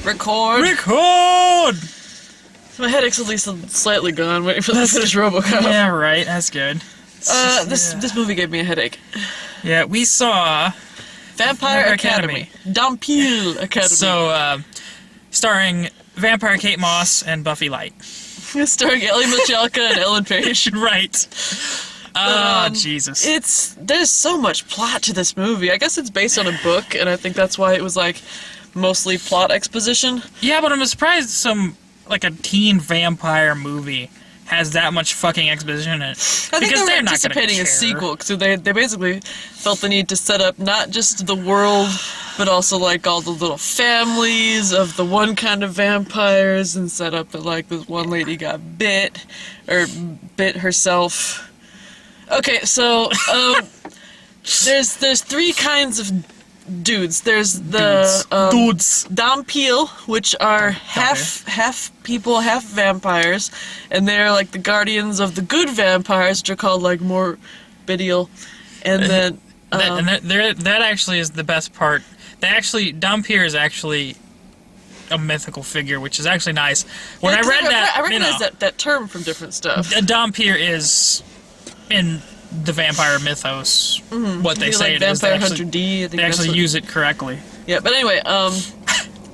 Record. Record! My headache's at least slightly gone. Waiting for that to finish RoboCop. Yeah, right. That's good. This movie gave me a headache. Yeah, we saw Vampire Academy. Dampeel Academy. So, starring Vampire Kate Moss and Buffy Light. Starring Ellie Michalka and Ellen Page. Right. Jesus. There's so much plot to this movie. I guess it's based on a book, and I think that's why it was like mostly plot exposition. Yeah, but I'm surprised a teen vampire movie has that much fucking exposition in it. I think they were anticipating a sequel, so they basically felt the need to set up not just the world, but also like all the little families of the one kind of vampires, and set up that like this one lady got bit herself. Okay, so there's three kinds of dudes. There's the dudes. Dampeel, which are half people, half vampires, and they're like the guardians of the good vampires, which are called like Morbidial. And then that actually is the best part. Dampeel is actually a mythical figure, which is actually nice. When I read that, I recognize that term from different stuff. Dampeel is in the vampire mythos, what they say like it is. Vampire Hunter D. I think they actually use it correctly. Yeah, but anyway,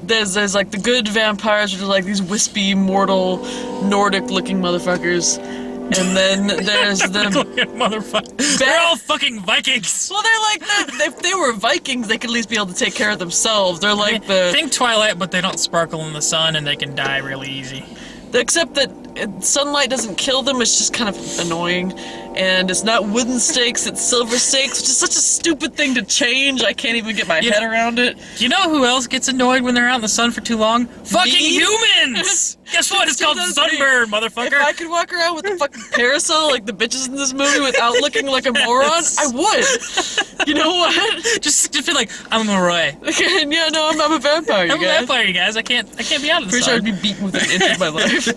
there's like the good vampires, which are like these wispy, mortal, Nordic-looking motherfuckers, and then there's the motherfuckers. They're all fucking Vikings. Well, they're like if they were Vikings, they could at least be able to take care of themselves. They're like think Twilight, but they don't sparkle in the sun, and they can die really easy. Except that sunlight doesn't kill them, it's just kind of annoying. And it's not wooden stakes, it's silver stakes, which is such a stupid thing to change. I can't even get my head around it. You know who else gets annoyed when they're out in the sun for too long? Fucking humans! Guess what? It's called sunburn, motherfucker. If I could walk around with a fucking parasol like the bitches in this movie without looking like a moron, I would. You know what? Just feel like, I'm a Roy. Yeah, no, I'm a vampire, you guys. I'm a vampire, you guys. I can't be out of the sun. Pretty sure I'd be beaten within an inch of my life.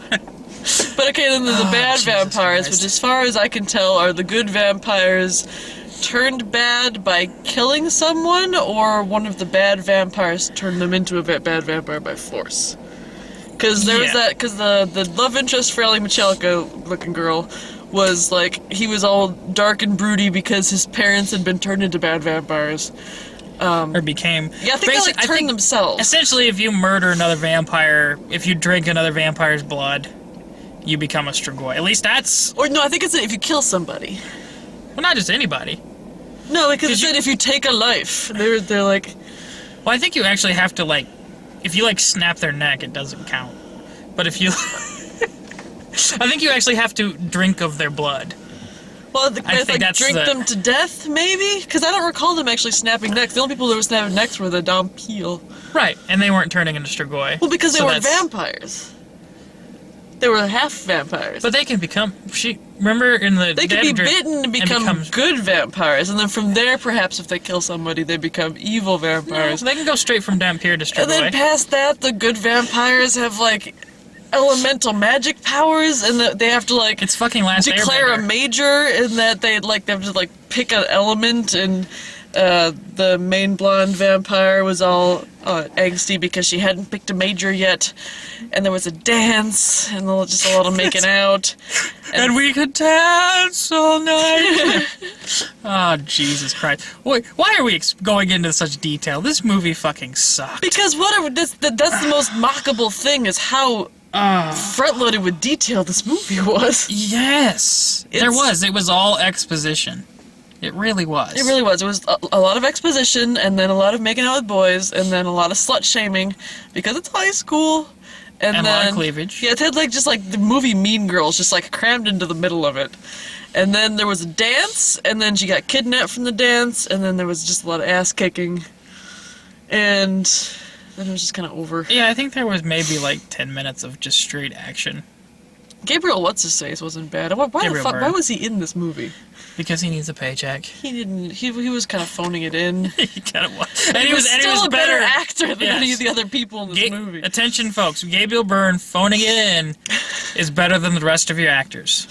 But okay, then there's the bad vampires, which as far as I can tell are the good vampires turned bad by killing someone, or one of the bad vampires turned them into a bad vampire by force. Because there was because the love interest for Ellie Michalka looking girl was like, he was all dark and broody because his parents had been turned into bad vampires. Or became... Yeah, I think they turned themselves. Essentially, if you murder another vampire, if you drink another vampire's blood, you become a Strigoi. At least that's... Or no, I think it's if you kill somebody. Well, not just anybody. No, because it said if you take a life. They're like... Well, I think you actually have to, like... If you, like, snap their neck, it doesn't count. But if you... I think you actually have to drink of their blood. Well, I think like drink them to death, maybe? Because I don't recall them actually snapping necks. The only people that were snapping necks were the Dampeel. Right, and they weren't turning into Strigoi. Well, because they weren't vampires. They were half vampires. But they can become... Remember in the... They can be bitten to become good vampires, and then from there, perhaps, if they kill somebody, they become evil vampires. No, they can go straight from Dampeel to Strigoi. And then past that, the good vampires have, like, elemental magic powers, and they have to, like... It's fucking Last declare Airbender. a major, in that they have to, like, pick an element, and... the main blonde vampire was all angsty because she hadn't picked a major yet, and there was a dance, and just a lot of making out. And we could dance all night. Oh, Jesus Christ. Wait, why are we going into such detail? This movie fucking sucked. Because that's the most mockable thing, is how front-loaded with detail this movie was. Yes. There was. It was all exposition. It really was. It really was. It was a lot of exposition, and then a lot of making out with boys, and then a lot of slut-shaming, because it's high school. And then, a lot of cleavage. Yeah, it had just the movie Mean Girls, just crammed into the middle of it. And then there was a dance, and then she got kidnapped from the dance, and then there was just a lot of ass-kicking. And then it was just kind of over. Yeah, I think there was maybe 10 minutes of just straight action. Gabriel What's-His-Face wasn't bad. Why was he in this movie? Because he needs a paycheck. He didn't. He was kind of phoning it in. He kind of was. And he was still a better actor than any of the other people in this movie. Attention, folks. Gabriel Byrne phoning it in is better than the rest of your actors.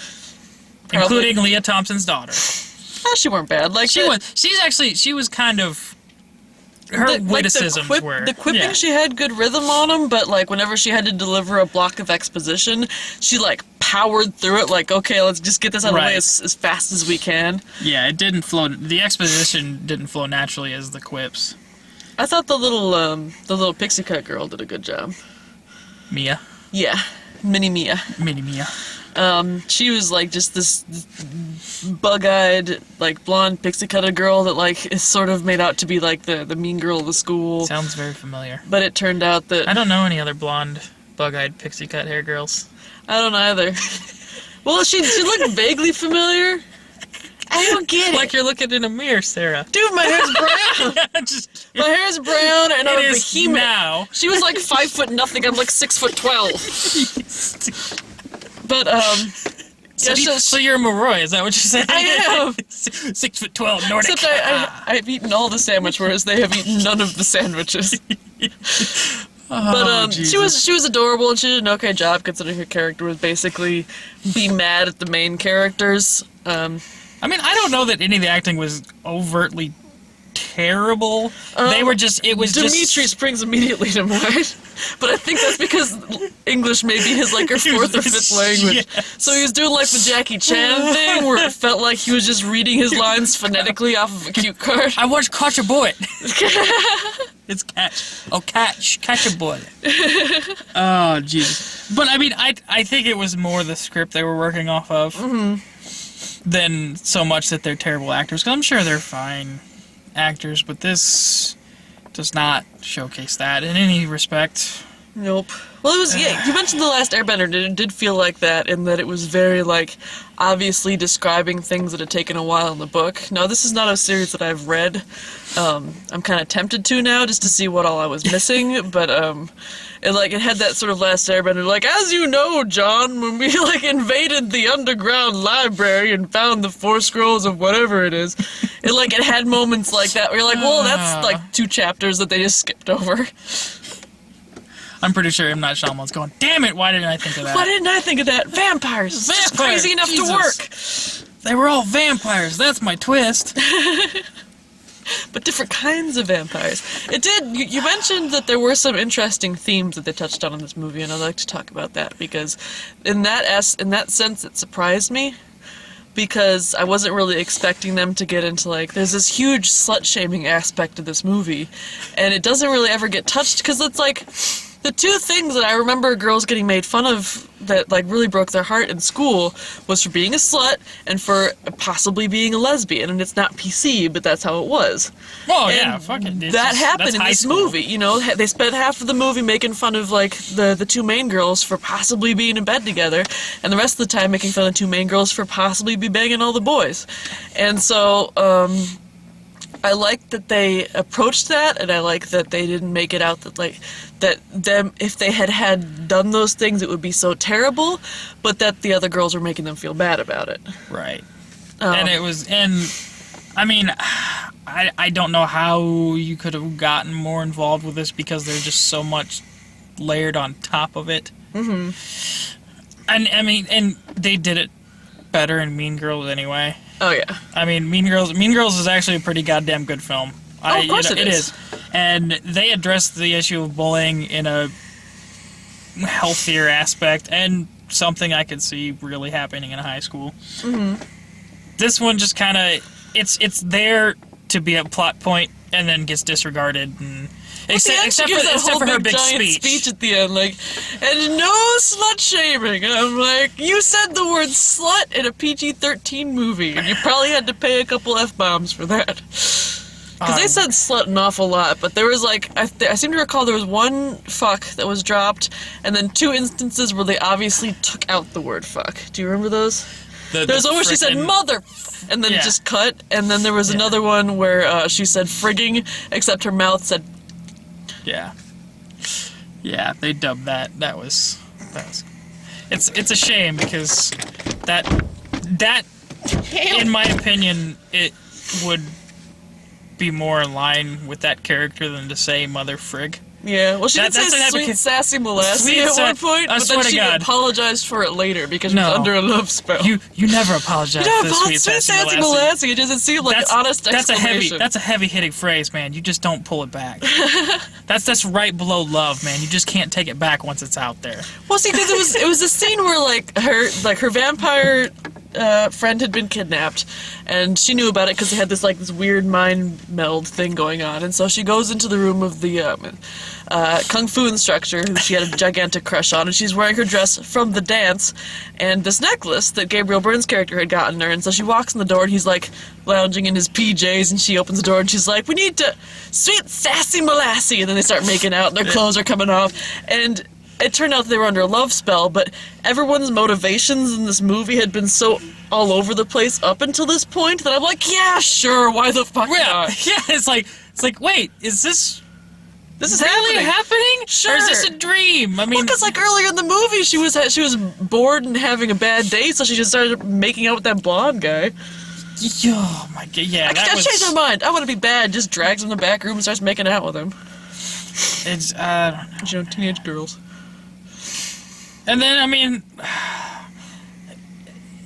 Probably. Including Leah Thompson's daughter. Oh, she weren't bad. She was kind of her witticisms were. The quipping, she had good rhythm on them, but like whenever she had to deliver a block of exposition, she like powered through it. Like, okay, let's just get this out of the way as fast as we can. Yeah, it didn't flow. The exposition didn't flow naturally as the quips. I thought the little pixie cut girl did a good job. Mia. Yeah, Mini Mia. Mini Mia. She was like just this bug-eyed, like blonde pixie cutter girl that like is sort of made out to be like the mean girl of the school. Sounds very familiar. But it turned out that I don't know any other blonde, bug-eyed pixie cut hair girls. I don't either. Well, she looked vaguely familiar. I don't get it. Like you're looking in a mirror, Sarah. Dude, my hair's brown. My hair's brown and I'm a behemoth. Now. She was like 5'0". I'm like 6'12". But So you're a Moroi, is that what you're saying? I am. 6'12", Nordic. Except I've eaten all the sandwich, whereas they have eaten none of the sandwiches. But she was adorable and she did an okay job considering her character was basically be mad at the main characters. I mean, I don't know that any of the acting was overtly terrible. They were just. It was Dimitri springs immediately to mind, but I think that's because English may be his like her fourth or fifth language. Yes. So he was doing like the Jackie Chan thing, where it felt like he was just reading his lines phonetically off of a cue card. I want to catch a boy. It's catch. Oh, catch a boy. Oh, Jesus. But I mean, I think it was more the script they were working off of than so much that they're terrible actors. Because I'm sure they're fine actors, but this does not showcase that in any respect. Nope. Well, it was, yeah, you mentioned The Last Airbender, and it did feel like that, in that it was very, like, obviously describing things that had taken a while in the book. Now, this is not a series that I've read. I'm kind of tempted to now, just to see what all I was missing, but, it had that sort of Last Airbender, like, as you know, John, when we, like, invaded the underground library and found the 4 scrolls of whatever it is, it had moments like that, where you're like, well, that's, like, 2 chapters that they just skipped over. I'm pretty sure M. Night Shyamalan's going, damn it, why didn't I think of that? Why didn't I think of that? Vampires! It's just crazy enough to work! They were all vampires, that's my twist. But different kinds of vampires. It did, you mentioned that there were some interesting themes that they touched on in this movie, and I'd like to talk about that, because in that sense it surprised me, because I wasn't really expecting them to get into, like, there's this huge slut-shaming aspect of this movie, and it doesn't really ever get touched, because it's like, the 2 things that I remember girls getting made fun of that, like, really broke their heart in school was for being a slut and for possibly being a lesbian. And it's not PC, but that's how it was. Oh, and yeah, fuck it. That happened in this movie, you know? They spent half of the movie making fun of, like, the 2 main girls for possibly being in bed together, and the rest of the time making fun of 2 main girls for possibly be banging all the boys. And so, I like that they approached that, and I like that they didn't make it out that, like, that them, if they had done those things, it would be so terrible, but that the other girls were making them feel bad about it. Right. And I mean, I don't know how you could have gotten more involved with this, because there's just so much layered on top of it. Mm-hmm. And, I mean, and they did it better in Mean Girls anyway. Oh, yeah. I mean, Mean Girls is actually a pretty goddamn good film. Of course it is. And they addressed the issue of bullying in a healthier aspect, and something I could see really happening in high school. Mm-hmm. This one just kind of, it's there to be a plot point, and then gets disregarded, and except for her big speech at the end, like, and no slut shaming. And I'm like, you said the word slut in a PG-13 movie, and you probably had to pay a couple F-bombs for that. Because they said slut an awful lot, but there was, like, I seem to recall there was 1 fuck that was dropped, and then 2 instances where they obviously took out the word fuck. Do you remember those? There's one where she said mother, and then it just cut, and then there was another one where she said frigging, except her mouth said. Yeah. Yeah, they dubbed that. That was. It's a shame, because that in my opinion, it would be more in line with that character than to say mother frig. Yeah, well, she did That's say an sweet epic- sassy molasses Sweet at sa- one point, I but swear then to she God. apologized for it later because she was No. under a love spell. You never apologize Yeah, for the sweet sassy molasses. It doesn't seem like an honest That's exclamation. a heavy hitting phrase, man. You just don't pull it back. that's right below love, man. You just can't take it back once it's out there. Well, see, because it was a scene where her vampire friend had been kidnapped, and she knew about it because they had this weird mind meld thing going on, and so she goes into the room of the kung fu instructor who she had a gigantic crush on, and she's wearing her dress from the dance and this necklace that Gabriel Byrne's character had gotten her, and so she walks in the door and he's lounging in his PJs, and she opens the door and she's like, we need to sweet sassy molassy, and then they start making out and their clothes are coming off, and it turned out they were under a love spell, but everyone's motivations in this movie had been so all over the place up until this point that I'm like, yeah, sure, why the fuck not? Yeah, it's like, wait, is this This is really happening? Sure. Or is this a dream? I mean, because earlier in the movie she was bored and having a bad day, so she just started making out with that blonde guy. oh my god, yeah, I that was. changed my mind. I want to be bad. Just drags him in the back room and starts making out with him. It's Teenage girls. And then, I mean,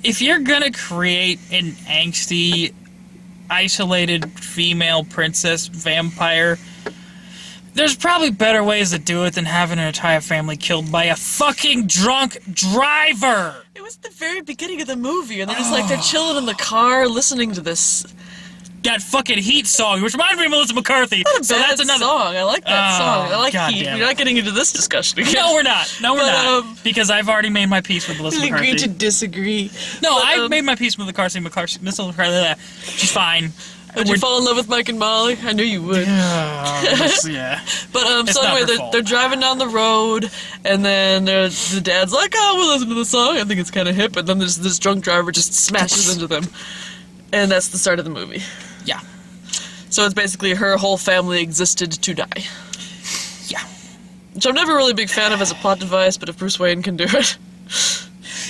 if you're gonna create an angsty, isolated female princess vampire, there's probably better ways to do it than having an entire family killed by a fucking drunk driver! It was the very beginning of the movie, and they're just they're chilling in the car listening to this. That fucking Heat song, which reminds me of Melissa McCarthy. Not a So bad that's another song. I like that song. I like God Heat. damn We're it. not getting into this discussion again. No, we're not. No, we're But, not. Because I've already made my peace with Melissa We'll agree to McCarthy. disagree. No, But, I've made my peace with Melissa McCarthy. She's fine. Would you fall in love with Mike and Molly? I knew you would. Yeah. But It's so not anyway, her they're, fault. they're driving down the road, and then the dad's like, "Oh, we'll listen to the song. I think it's kind of hip." And then this drunk driver just smashes into them, and that's the start of the movie. Yeah. So it's basically her whole family existed to die, Yeah. which I'm never really a big fan of as a plot device. But if Bruce Wayne can do it,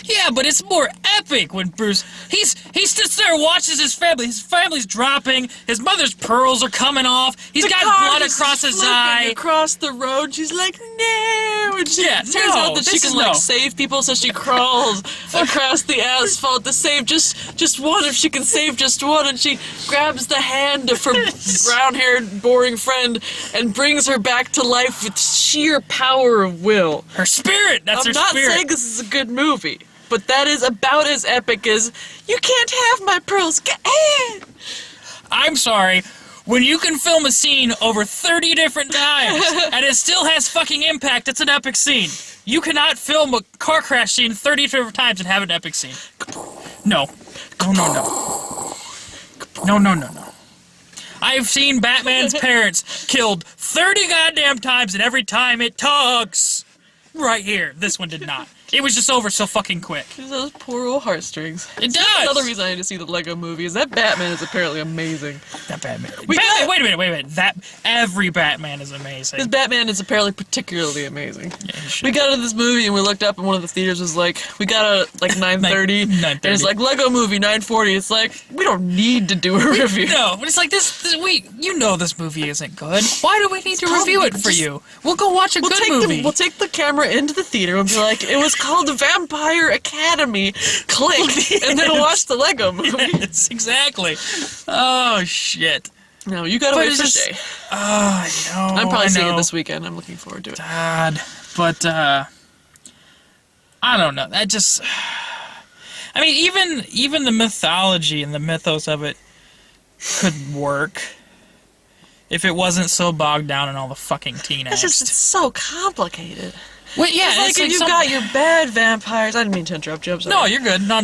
Yeah, but it's more epic when Bruce he sits there and watches his family. His family's dropping. His mother's pearls are coming off. He's the got car blood is across his flipping eye. across the road. She's like, "No!" And she Yeah, turns no, out that she this can is no. save people, so she crawls across the asphalt to save just one. If she can save just one, and she grabs the hand of her brown-haired, boring friend and brings her back to life with sheer power of will. Her spirit. That's I'm her not spirit. saying this is a good movie, but that is about as epic as "You can't have my pearls." I'm sorry. When you can film a scene over 30 different times and it still has fucking impact, it's an epic scene. You cannot film a car crash scene 30 different times and have an epic scene. No. No. I've seen Batman's parents killed 30 goddamn times, and every time it tugs. Right here. This one did not. It was just over so fucking quick. Those poor old heartstrings. It does. Another reason I need to see the Lego movie is that Batman is apparently amazing. That Batman. We got- Wait a minute. That every Batman is amazing. This Batman is apparently particularly amazing. Yeah, he should. We got into this movie and we looked up and one of the theaters was like, we got a 9:30. 9:30. And it's like Lego movie 9:40. It's like, we don't need to do a review. No, but it's like this you know this movie isn't good. Why do we need to review it for just- you? We'll go watch a good movie. We'll take the camera into the theater and be like, it was called the Vampire Academy. Click. And then watch the Lego movie. Yes, exactly. Oh shit. No, you gotta But wait it's for just- Shay. Oh, I know. I'm probably I seeing know. it this weekend. I'm looking forward to it. God, but I don't know. That just. I mean, even the mythology and the mythos of it could work if it wasn't so bogged down in all the fucking teen It's angst. just so complicated. Well, yeah, It's like if you've got your bad vampires. I didn't mean to interrupt you. I'm sorry. No, you're good. No,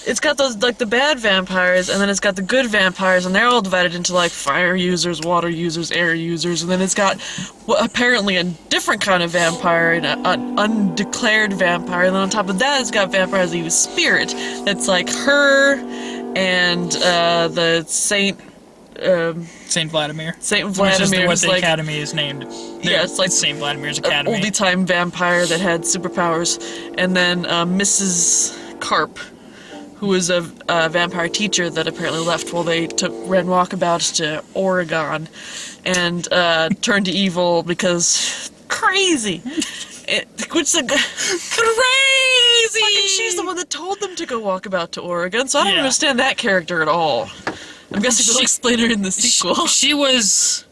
It's got those the bad vampires, and then it's got the good vampires, and they're all divided into fire users, water users, air users, and then it's got apparently a different kind of vampire, an undeclared vampire, and then on top of that, it's got vampires that use spirit. That's like her and the Saint. Saint Vladimir. Saint Which is Vladimir what is the like academy is named. Yeah, it's like Saint Vladimir's an Academy. oldie time vampire that had superpowers, and then Mrs. Carp, who was a vampire teacher that apparently left while they ran walkabouts to Oregon, and turned to evil because crazy. Which the Crazy! fucking she's the one that told them to go walkabout to Oregon, so I don't Yeah. understand that character at all. I'm guessing they'll explain her in the sequel. She was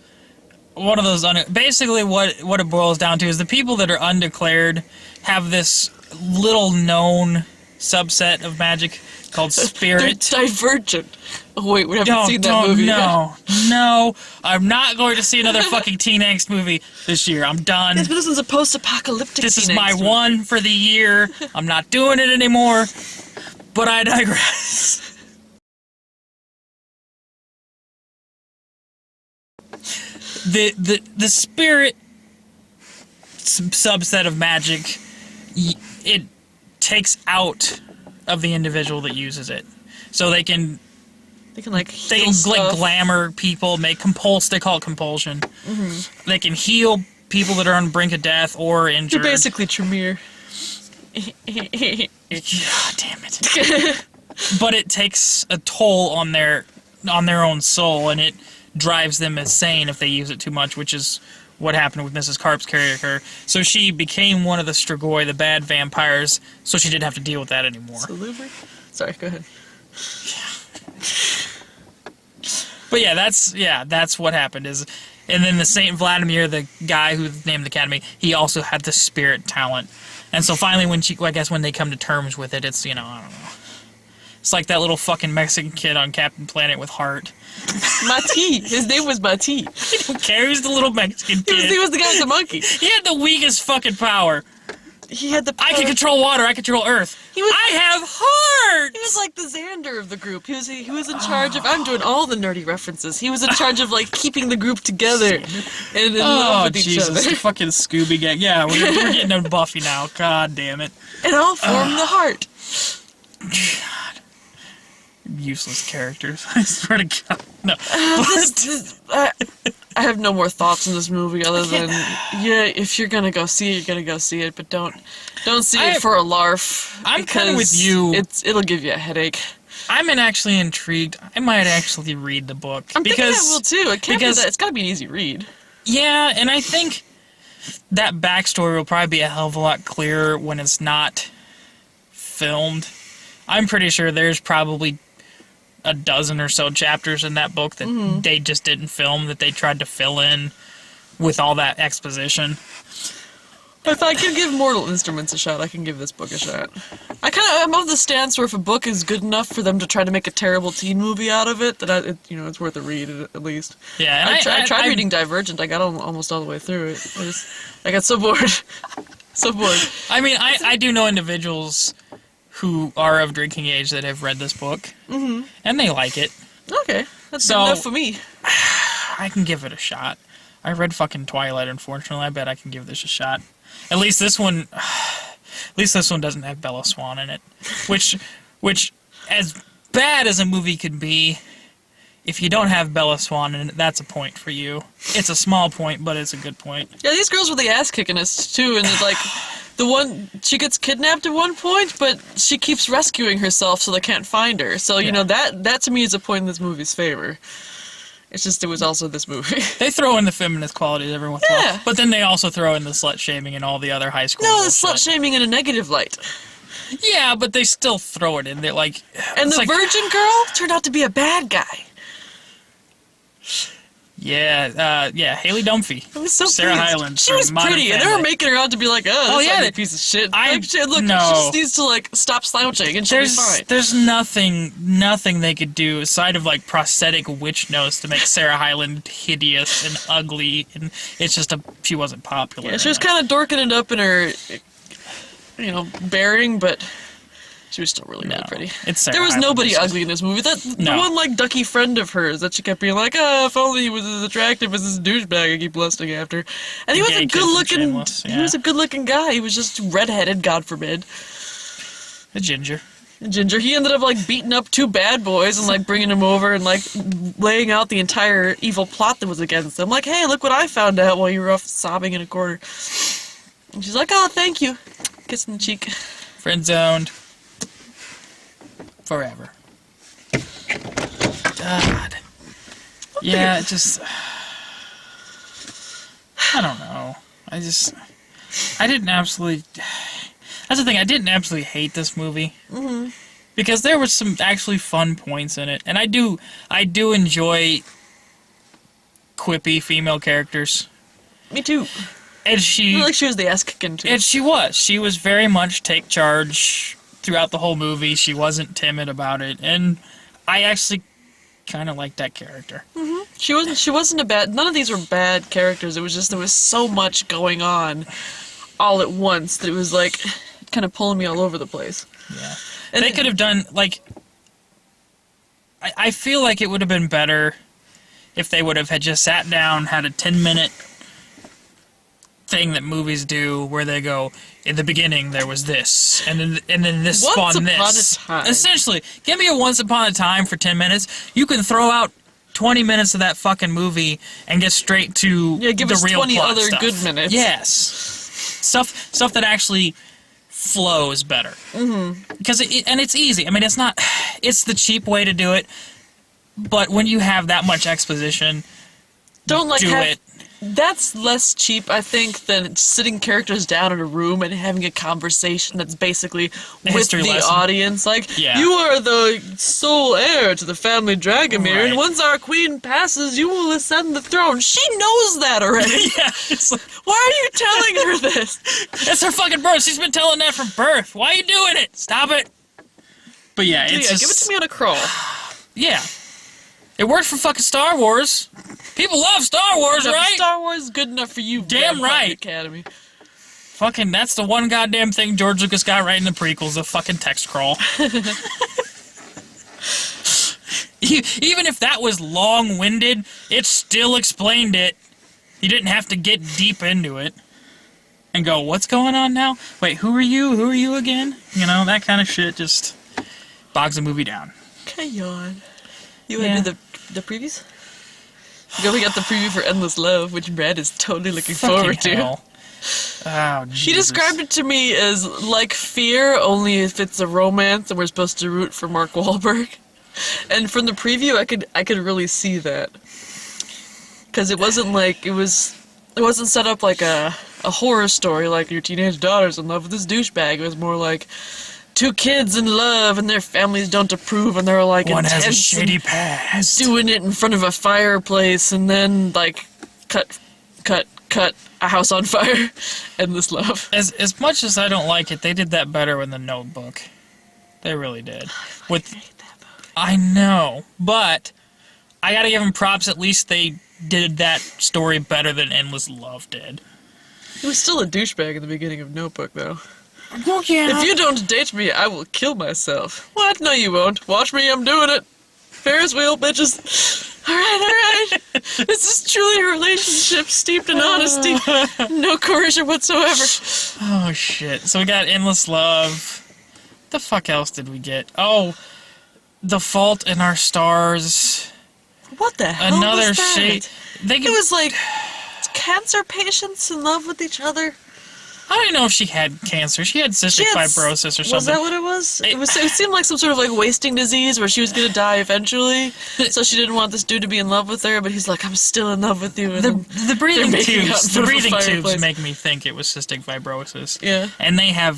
one of those. Basically, what it boils down to is the people that are undeclared have this little known subset of magic called They're spirit. divergent. Oh wait, we haven't seen that movie yet. No, I'm not going to see another fucking teen angst movie this year. I'm done. Yes, but this is a post-apocalyptic. This is teen my angst movie. one for the year. I'm not doing it anymore. But I digress. The spirit subset of magic, it takes out of the individual that uses it, so they can They heal can stuff. glamour people, they call it compulsion. Mm-hmm. They can heal people that are on the brink of death or injured. You're basically Tremere. God damn it. But it takes a toll on their own soul, and it drives them insane if they use it too much, which is what happened with Mrs. Carp's character. So she became one of the Strigoi, the bad vampires, so she didn't have to deal with that anymore. Salubri? Sorry, go ahead. But that's what happened. And then the Saint Vladimir, the guy who named the academy, he also had the spirit talent. And so finally, when they come to terms with it, it's, I don't know. It's like that little fucking Mexican kid on Captain Planet with heart. Mati. His name was Mati. Who cares, the little Mexican kid? He was the guy with the monkey. He had the weakest fucking power. He had the. I can control water. I control earth. I have heart. He was like the Xander of the group. He was in charge of. I'm doing all the nerdy references. He was in charge of like keeping the group together and in love with each other. The fucking Scooby Gang. Yeah, we're getting into Buffy now. God damn it. And all form the heart. Useless characters. I swear to God. No. I have no more thoughts on this movie other than if you're gonna go see it, you're gonna go see it, but don't see it for a larf. I'm kinda with you. It'll give you a headache. I'm actually intrigued. I might actually read the book. I'm thinking I will too. It can't be that. It's gotta be an easy read. Yeah, and I think that backstory will probably be a hell of a lot clearer when it's not filmed. I'm pretty sure there's probably a dozen or so chapters in that book that they just didn't film, that they tried to fill in with all that exposition. If I can give Mortal Instruments a shot, I can give this book a shot. I'm of the stance where if a book is good enough for them to try to make a terrible teen movie out of it, that it's worth a read at least. Yeah, and I tried reading Divergent. I got almost all the way through it. I got so bored, so bored. I mean, I do know individuals who are of drinking age that have read this book, and they like it. Okay, that's good enough for me. I can give it a shot. I read fucking Twilight, unfortunately. I bet I can give this a shot. At least this one doesn't have Bella Swan in it, which as bad as a movie could be, if you don't have Bella Swan in it, that's a point for you. It's a small point, but it's a good point. Yeah, these girls were the ass kicking us too, and it's like. The one, she gets kidnapped at one point, but she keeps rescuing herself so they can't find her. So, that to me is a point in this movie's favor. It's just, it was also this movie. They throw in the feminist qualities every once in a Yeah. while. But then they also throw in the slut-shaming and all the other high school No, the bullshit. slut-shaming in a negative light. Yeah, but they still throw it in. They're like... And it's the like, virgin girl turned out to be a bad guy. Yeah, Haley Dunphy. I was so Sarah pleased. Hyland She from was Modern pretty, and they were Family. making her out to be like, oh, this ugly piece of shit. Look, she just needs to stop slouching, and she'll be fine. There's nothing they could do aside of prosthetic witch nose to make Sarah Hyland hideous and ugly, and it's just she wasn't popular. Yeah, she was kind of dorking it up in her, bearing, but she was still really pretty. It's Sarah there was Hyland. nobody ugly in this movie. The one ducky friend of hers that she kept being like, oh, if only he was as attractive as this douchebag I keep lusting after. And he was a good-looking. He was a good-looking guy. He was just redheaded, God forbid. A ginger. He ended up beating up two bad boys and bringing them over and laying out the entire evil plot that was against them. Like, hey, look what I found out while you were off sobbing in a corner. And she's like, oh, thank you. Kiss in the cheek. Friend zoned. forever. God. Yeah, it just... I don't know. I didn't absolutely... That's the thing, I didn't absolutely hate this movie. Mm-hmm. Because there were some actually fun points in it. And I do enjoy quippy female characters. Me too. And I feel like she was the ass kicking too. And she was. She was very much take charge throughout the whole movie. She wasn't timid about it. And I actually kind of liked that character. Mm-hmm. She wasn't a bad... None of these were bad characters. It was just there was so much going on all at once that it was like kind of pulling me all over the place. Yeah. And they could have done, like... I feel like it would have been better if they would have had just sat down, had a 10-minute thing that movies do where they go, in the beginning there was this, and then this spawned this. Once upon a time. Essentially, give me a Once Upon a Time for 10 minutes. You can throw out 20 minutes of that fucking movie and get straight to give the us real 20 plot other stuff. good minutes. Yes. Stuff that actually flows better. Mm-hmm. Because it's easy. I mean, it's the cheap way to do it, but when you have that much exposition, do it. That's less cheap, I think, than sitting characters down in a room and having a conversation that's basically with the audience. Like, you are the sole heir to the family Dragomir, and once our queen passes, you will ascend the throne. She knows that already. Yeah. It's like, why are you telling her this? It's her fucking birth. She's been telling that from birth. Why are you doing it? Stop it. But yeah, it's just... give it to me on a crawl. Yeah. It worked for fucking Star Wars. People love Star Wars, right? Star Wars is good enough for you, damn right. Academy. Fucking, that's the one goddamn thing George Lucas got right in the prequels, the fucking text crawl. Even if that was long-winded, it still explained it. You didn't have to get deep into it. And go, what's going on now? Wait, who are you? Who are you again? You know, that kind of shit just bogs the movie down. Okay, yawn. You want to do the previews? We got the preview for Endless Love, which Brad is totally looking forward to. Oh, Jesus. She described it to me as like Fear, only if it's a romance and we're supposed to root for Mark Wahlberg. And from the preview, I could really see that, because it wasn't like it wasn't set up like a horror story like your teenage daughter's in love with this douchebag. It was more like two kids in love and their families don't approve and they're like one has a shady past, doing it in front of a fireplace, and then like cut a house on fire. Endless Love. As much as I don't like it, they did that better in The Notebook. They really did. I hate that book. I know, but I gotta give them props. At least they did that story better than Endless Love did. He was still a douchebag in the beginning of Notebook, though. Well, yeah. If you don't date me, I will kill myself. What? No, you won't. Watch me, I'm doing it. Ferris wheel, bitches. Alright. This is truly a relationship steeped in honesty. No coercion whatsoever. Oh, shit. So we got Endless Love. What the fuck else did we get? Oh, The Fault in Our Stars. What the hell Another was that? shade. It was like cancer patients in love with each other. I don't even know if she had cancer. She had cystic fibrosis or something. Was that what it was? It seemed like some sort of like wasting disease where she was going to die eventually. So she didn't want this dude to be in love with her, but he's like, I'm still in love with you. And the breathing tubes. The breathing tubes fireplace. make me think it was cystic fibrosis. Yeah. And they have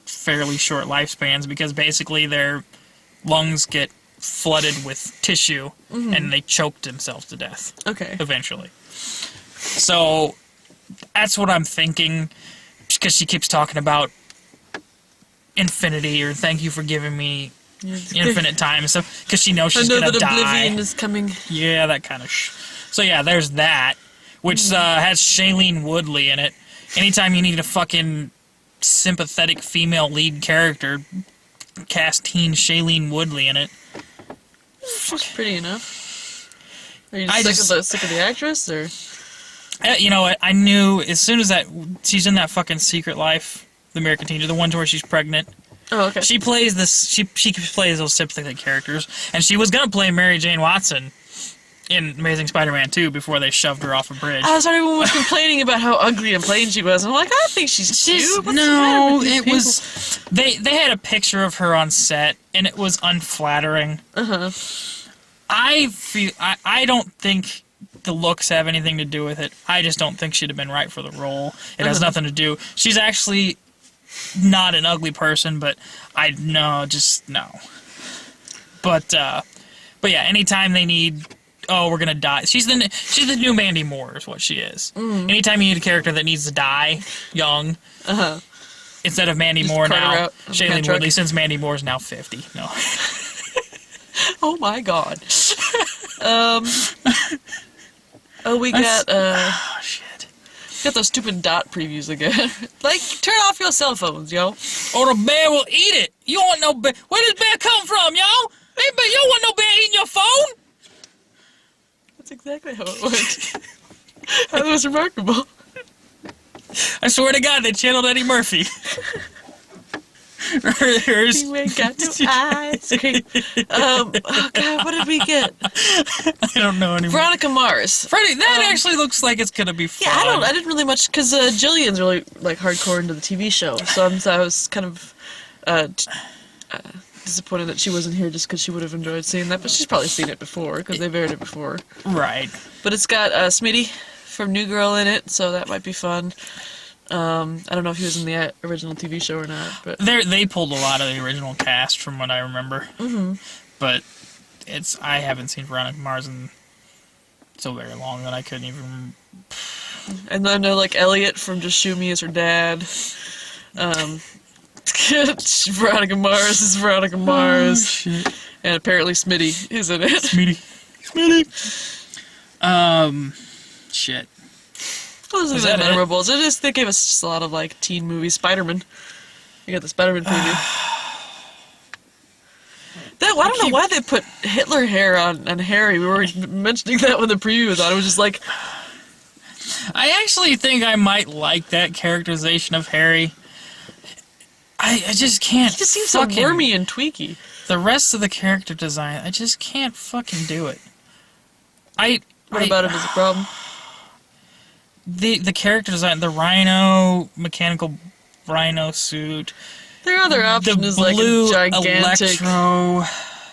fairly short lifespans because basically their lungs get flooded with tissue and they choke themselves to death. Okay. Eventually. So that's what I'm thinking. Because she keeps talking about infinity or thank you for giving me infinite time and stuff. Because she knows she's going to die. I know that Oblivion is coming. Yeah, that kind of So yeah, there's that. Which has Shailene Woodley in it. Anytime you need a fucking sympathetic female lead character, cast teen Shailene Woodley in it. She's pretty enough. Are you sick of the actress, or? You know what? I knew as soon as she's in that fucking Secret Life, the American Teenager, the one where she's pregnant. Oh, okay. She plays this. She plays those sympathetic characters, and she was gonna play Mary Jane Watson in Amazing Spider-Man 2 before they shoved her off a bridge. I was everyone was complaining about how ugly and plain she was. I'm like, I think she's cute. What's the matter with these people? Was they had a picture of her on set and it was unflattering. I don't think the looks have anything to do with it. I just don't think she'd have been right for the role. It has nothing to do. She's actually not an ugly person, but no. But yeah, anytime they need, we're gonna die. She's the new Mandy Moore is what she is. Anytime you need a character that needs to die young, instead of Mandy Moore now, Shailene Woodley, since Mandy Moore is now 50. No. Oh my god. We got shit. Got those stupid dot previews again. Like, turn off your cell phones, yo. Or the bear will eat it. You don't want no bear. Where does bear come from, yo? Hey, bear, you don't want no bear eating your phone. That's exactly how it went. That was remarkable. I swear to God, they channeled Eddie Murphy. You ain't got no ice cream. Oh God, what did we get? I don't know anymore. Veronica Mars. Freddie, that actually looks like it's gonna be fun. Yeah, I didn't really much because Jillian's really like hardcore into the TV show, so I was kind of disappointed that she wasn't here just because she would have enjoyed seeing that. But she's probably seen it before because they've aired it before. Right. But it's got Smitty from New Girl in it, so that might be fun. I don't know if he was in the original TV show or not, but they pulled a lot of the original cast from what I remember. But I haven't seen Veronica Mars in so very long that I couldn't even. And then I know like Elliot from Just Shoot Me is her dad. Veronica Mars is Veronica Mars, shit. And apparently Smitty is in it. Smitty. Shit. Well, this is that memorable. So they gave us just a lot of like teen movies. Spider-Man. You got the Spider-Man preview. I don't know why they put Hitler hair on Harry. We were mentioning that when the preview was on. It was just like. I actually think I might like that characterization of Harry. I just can't. He just seems so wormy and tweaky. The rest of the character design, I just can't fucking do it. What about him is a problem? The character design, the rhino, mechanical rhino suit. Their other option is like a gigantic electro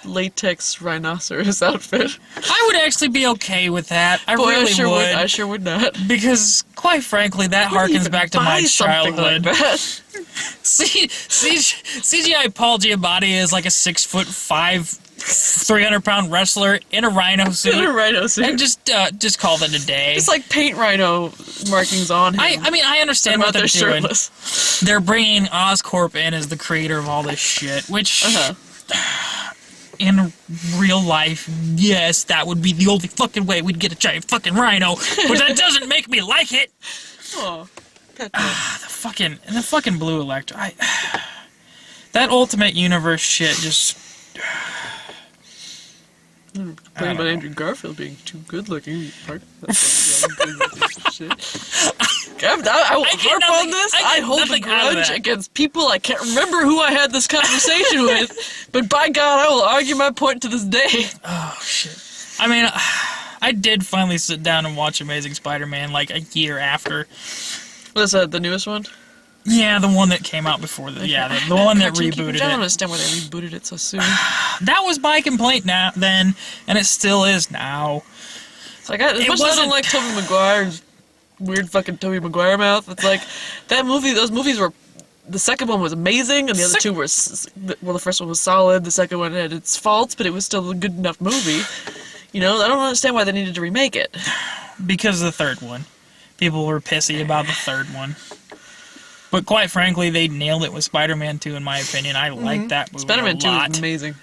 latex rhinoceros outfit. I would actually be okay with that. I really would. I sure would not. Because, quite frankly, that harkens back to my childhood. Like that. CGI Paul Giamatti is like a 6'5", 300-pound wrestler in a rhino suit. And just call that a day. It's like paint rhino markings on him. I mean, I understand what they're doing. Shirtless. They're bringing Oscorp in as the creator of all this shit, which... In real life, yes, that would be the only fucking way we'd get a giant fucking rhino, but that doesn't make me like it. Oh, the fucking blue Electro. That Ultimate Universe shit just. Playing about Andrew Garfield being too good looking. I will harp on this. I hold a grudge against people. I can't remember who I had this conversation with, but by God, I will argue my point to this day. Oh, shit. I mean, I did finally sit down and watch Amazing Spider-Man like a year after. Was that the newest one? Yeah, the one that came out before the one that rebooted it. I don't understand why they rebooted it so soon. That was my complaint then, and it still is now. It's like, as much as I don't like Tobey Maguire's weird fucking Tobey Maguire mouth, it's like, those movies were, the second one was amazing, and the other two were, well, the first one was solid, the second one had its faults, but it was still a good enough movie. You know, I don't understand why they needed to remake it. Because of the third one. People were pissy about the third one. But quite frankly, they nailed it with Spider-Man 2, in my opinion. I like that movie Spider-Man a lot. 2 was amazing.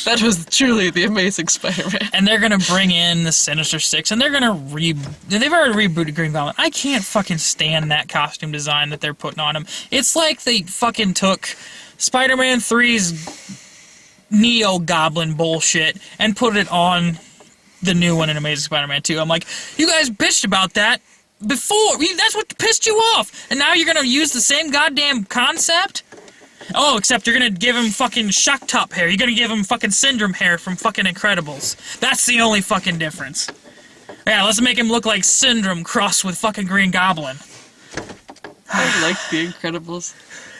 That was truly the Amazing Spider-Man. And they're going to bring in the Sinister Six, and they're going to they've already rebooted Green Goblin. I can't fucking stand that costume design that they're putting on him. It's like they fucking took Spider-Man 3's Neo Goblin bullshit and put it on the new one in Amazing Spider-Man 2. I'm like, you guys bitched about that before. That's what pissed you off. And now you're going to use the same goddamn concept? Oh, except you're gonna give him fucking shock top hair. You're gonna give him fucking Syndrome hair from fucking Incredibles. That's the only fucking difference. Yeah, let's make him look like Syndrome crossed with fucking Green Goblin. I like The Incredibles.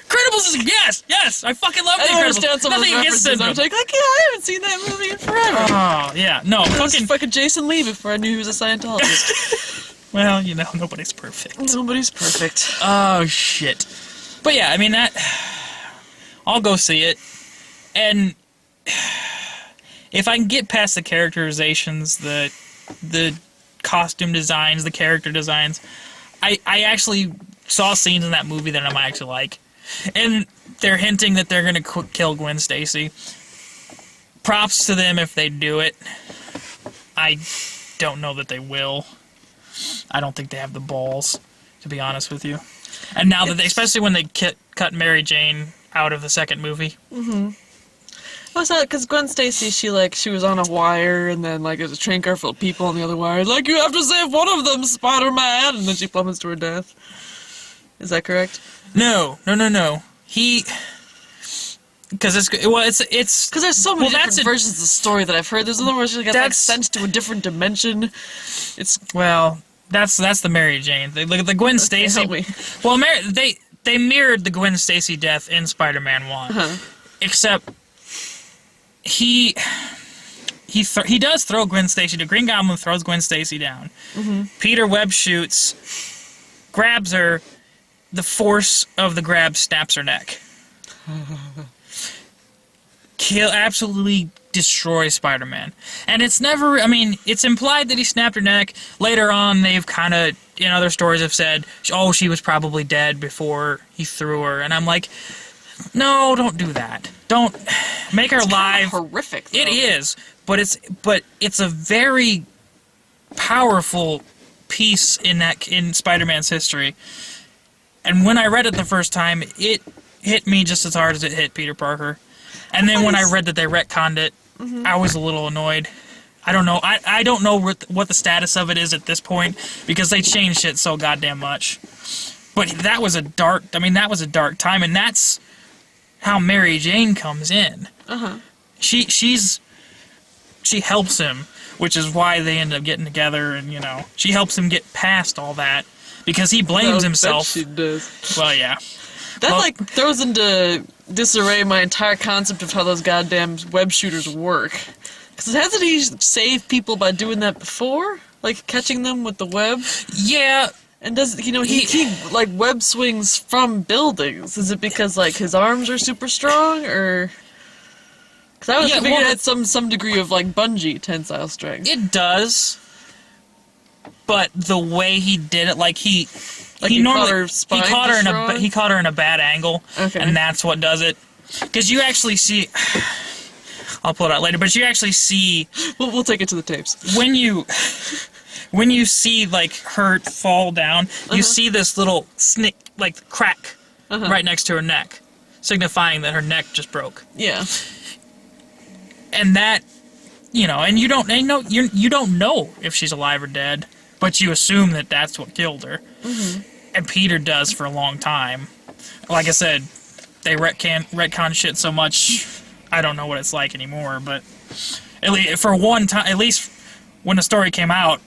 Incredibles is yes, I fucking love The I don't Incredibles. understand some of Nothing those against references. I Syndrome. was like, yeah, I haven't seen that movie in forever. Oh yeah, no, It was fucking. fucking Jason Lee before I knew he was a Scientologist. Well, you know, nobody's perfect. Nobody's perfect. Oh shit. But yeah, I mean that. I'll go see it, and if I can get past the characterizations, the costume designs, the character designs, I actually saw scenes in that movie that I might actually like, and they're hinting that they're gonna kill Gwen Stacy. Props to them if they do it. I don't know that they will. I don't think they have the balls, to be honest with you. And now that especially when they cut Mary Jane out of the second movie. What's that? Because Gwen Stacy, she was on a wire, and then there's a train car full of people on the other wire. Like, you have to save one of them, Spider-Man, and then she plummets to her death. Is that correct? No. Because it's Because there's so many different that's versions of the story that I've heard. There's another where she gets sent to a different dimension. It's that's the Mary Jane. The Gwen Stacy. help me. Well, they mirrored the Gwen Stacy death in Spider-Man 1, except he does throw Gwen Stacy. The Green Goblin throws Gwen Stacy down. Peter Webb shoots, grabs her. The force of the grab snaps her neck. Absolutely destroys Spider-Man. And it's never, it's implied that he snapped her neck. Later on, they've kind of, in other stories, have said, oh, she was probably dead before he threw her. And I'm like, no, don't do that. Don't make her alive. Horrific, though. It is, but it's a very powerful piece in Spider-Man's history. And when I read it the first time, it hit me just as hard as it hit Peter Parker. And then when I read that they retconned it, I was a little annoyed. I don't know. I don't know what the status of it is at this point, because they changed it so goddamn much. But that was a dark time, and that's how Mary Jane comes in. She helps him, which is why they end up getting together, and she helps him get past all that because he blames himself. She does. Well, yeah. That throws into disarray my entire concept of how those goddamn web shooters work. Because hasn't he saved people by doing that before? Like catching them with the web? Yeah. And does he web swings from buildings? Is it because his arms are super strong, or? Because I was thinking it had some degree of bungee tensile strength. It does, but the way he did it, he caught her in a bad angle, and that's what does it. Because you actually see, I'll pull it out later, but you actually see. We'll take it to the tapes. When you see her fall down, you see this little crack right next to her neck, signifying that her neck just broke. Yeah. And that, and you don't know if she's alive or dead, but you assume that that's what killed her. And Peter does for a long time. Like I said, they retcon shit so much, I don't know what it's like anymore, but at least when the story came out,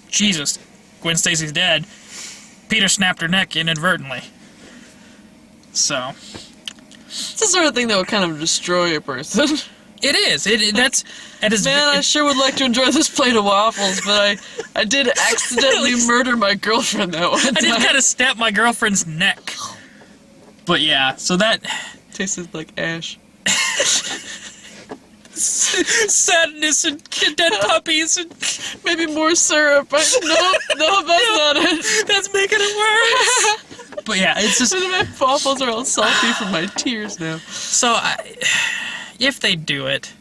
Jesus, Gwen Stacy's dead, Peter snapped her neck inadvertently. So. It's the sort of thing that would kind of destroy a person. It is. Man, I sure would like to enjoy this plate of waffles, but I did accidentally murder my girlfriend that one time. I did kind of snap my girlfriend's neck. But yeah, so that tasted like ash. Sadness and dead puppies and maybe more syrup. No, that's not it. That's making it worse. But yeah, it's just my waffles are all salty from my tears now. So if they do it,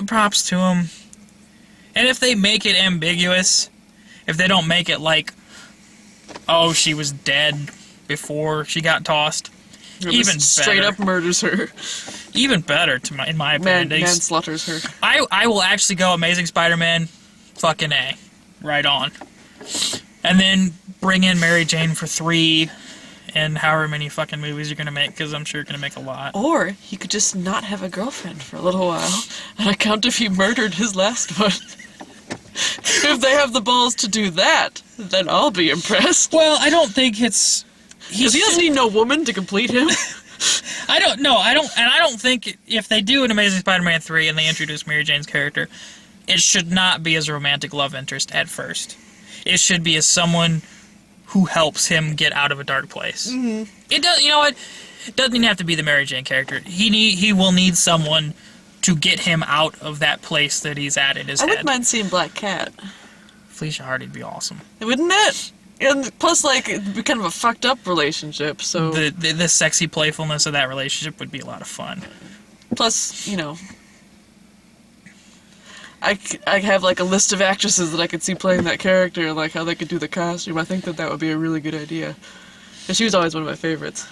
props to them. And if they make it ambiguous, if they don't make it oh, she was dead before she got tossed, even better. Straight up murders her. Even better, in my opinion. Manslaughters her. I will actually go Amazing Spider-Man, fucking A, right on. And then bring in Mary Jane for 3, in however many fucking movies you're gonna make, because I'm sure you're gonna make a lot. Or he could just not have a girlfriend for a little while on account if he murdered his last one. If they have the balls to do that, then I'll be impressed. Well, I don't think it's... Because he doesn't need no woman to complete him. I don't think if they do an Amazing Spider-Man 3 and they introduce Mary Jane's character, it should not be as a romantic love interest at first. It should be as someone who helps him get out of a dark place. Mm-hmm. It does, you know what? It doesn't even have to be the Mary Jane character. He will need someone to get him out of that place that he's at in his head. I wouldn't mind seeing Black Cat. Felicia Hardy'd be awesome. Wouldn't it? And plus, like, it'd be kind of a fucked up relationship, so... The sexy playfulness of that relationship would be a lot of fun. Plus, you know... I have, like, a list of actresses that I could see playing that character, and, like, how they could do the costume. I think that would be a really good idea. And she was always one of my favorites.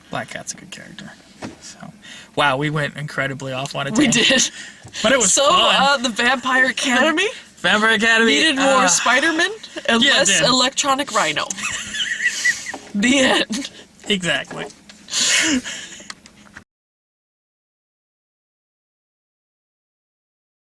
Black Cat's a good character. So, wow, we went incredibly off on a tangent. We did. But it was fun. The Vampire Academy? Vampire Academy Needed more Spider-Man and less electronic Rhino. The end. Exactly.